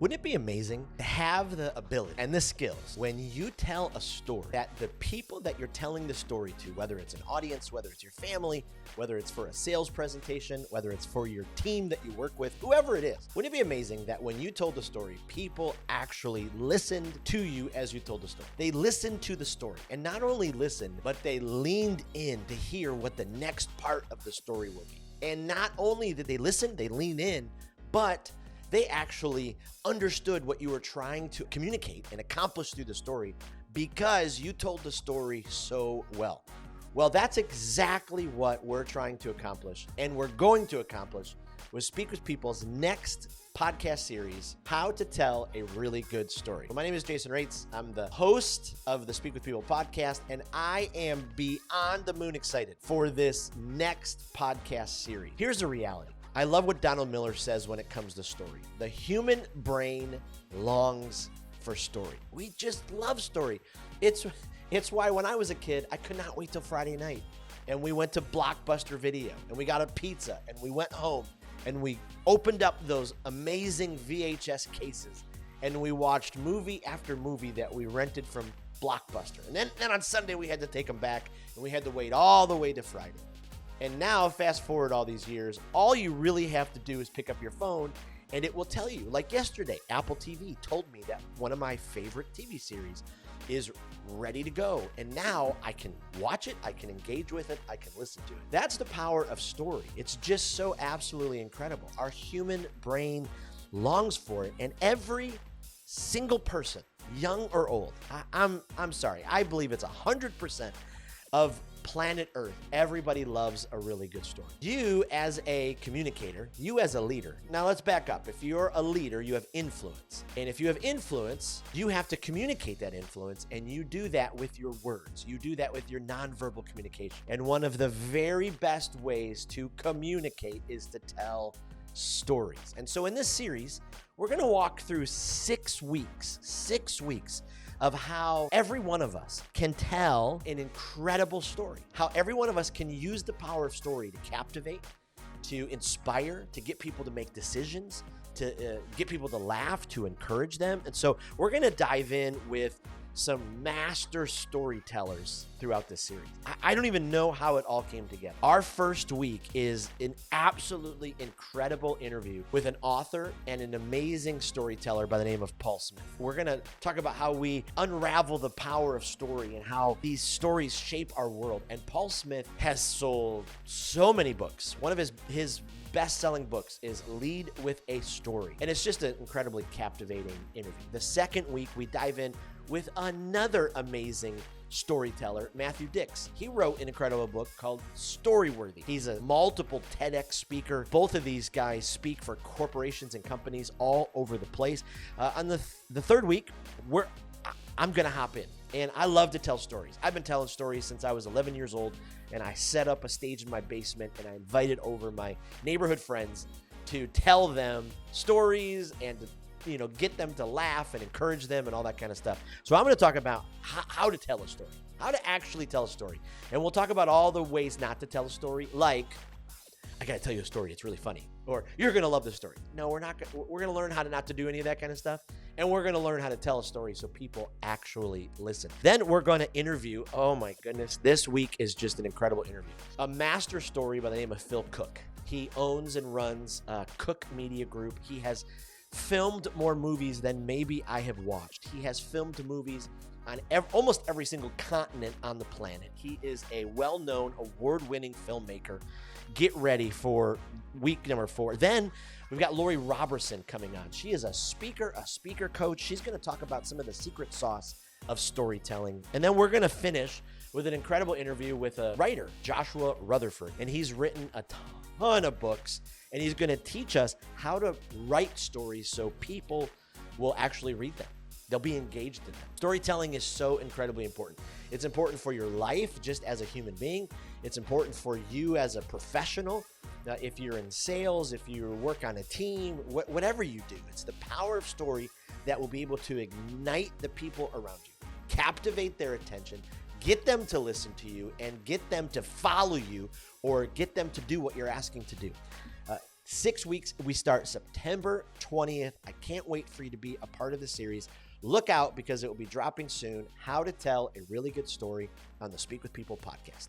Wouldn't it be amazing to have the ability and the skills when you tell a story that the people that you're telling the story to, whether it's an audience, whether it's your family, whether it's for a sales presentation, whether it's for your team that you work with, whoever it is, wouldn't it be amazing that when you told the story, people actually listened to you as you told the story? They listened to the story, and not only listened, but they leaned in to hear what the next part of the story will be. And not only did they listen, they lean in, but they actually understood what you were trying to communicate and accomplish through the story because you told the story so well. Well, that's exactly what we're trying to accomplish, and we're going to accomplish with Speak With People's next podcast series, How to Tell a Really Good Story. My name is Jason Raitz. I'm the host of the Speak With People podcast, and I am beyond the moon excited for this next podcast series. Here's the reality. I love what Donald Miller says when it comes to story. The human brain longs for story. We just love story. It's why when I was a kid, I could not wait till Friday night. And we went to Blockbuster Video, and we got a pizza, and we went home, and we opened up those amazing VHS cases, and we watched movie after movie that we rented from Blockbuster. And then on Sunday, we had to take them back, and we had to wait all the way to Friday. And now, fast forward all these years, all you really have to do is pick up your phone and it will tell you. Like yesterday, Apple TV told me that one of my favorite TV series is ready to go. And now I can watch it, I can engage with it, I can listen to it. That's the power of story. It's just so absolutely incredible. Our human brain longs for it, and every single person, young or old, I'm sorry, I believe it's 100% of planet Earth, everybody loves a really good story. You as a communicator, you as a leader. Now let's back up. If you're a leader, you have influence. And if you have influence, you have to communicate that influence, and you do that with your words. You do that with your nonverbal communication. And one of the very best ways to communicate is to tell stories. And so in this series, we're going to walk through 6 weeks of how every one of us can tell an incredible story, how every one of us can use the power of story to captivate, to inspire, to get people to make decisions, to get people to laugh, to encourage them. And so we're going to dive in with some master storytellers throughout this series. I don't even know how it all came together. Our first week is an absolutely incredible interview with an author and an amazing storyteller by the name of Paul Smith. We're going to talk about how we unravel the power of story and how these stories shape our world. And Paul Smith has sold so many books. One of his best-selling books is Lead with a Story. And it's just an incredibly captivating interview. The second week, we dive in with another amazing storyteller, Matthew Dix. He wrote an incredible book called Storyworthy. He's a multiple TEDx speaker. Both of these guys speak for corporations and companies all over the place. On the third week, I'm going to hop in. And I love to tell stories. I've been telling stories since I was 11 years old, and I set up a stage in my basement, and I invited over my neighborhood friends to tell them stories and to get them to laugh and encourage them and all that kind of stuff. So I'm going to talk about how to tell a story, how to actually tell a story. And we'll talk about all the ways not to tell a story, like, I got to tell you a story, it's really funny, or you're going to love this story. No, we're not. We're going to learn how to not to do any of that kind of stuff. And we're going to learn how to tell a story so people actually listen. Then we're going to interview, oh my goodness, this week is just an incredible interview. A master story by the name of Phil Cook. He owns and runs Cook Media Group. He has filmed more movies than maybe I have watched. He has filmed movies on almost every single continent on the planet. He is a well-known, award-winning filmmaker. Get ready for week number 4. Then we've got Lori Robertson coming on. She is a speaker coach. She's going to talk about some of the secret sauce of storytelling. And then we're going to finish with an incredible interview with a writer, Joshua Rutherford. And he's written a ton of books, and he's going to teach us how to write stories so people will actually read them. They'll be engaged in them. Storytelling is so incredibly important. It's important for your life just as a human being. It's important for you as a professional. If you're in sales, if you work on a team, whatever you do, it's the power of story that will be able to ignite the people around you, captivate their attention, get them to listen to you, and get them to follow you or get them to do what you're asking to do. 6 weeks. We start September 20th. I can't wait for you to be a part of the series. Look out because it will be dropping soon. How to Tell a Really Good Story on the Speak with People podcast.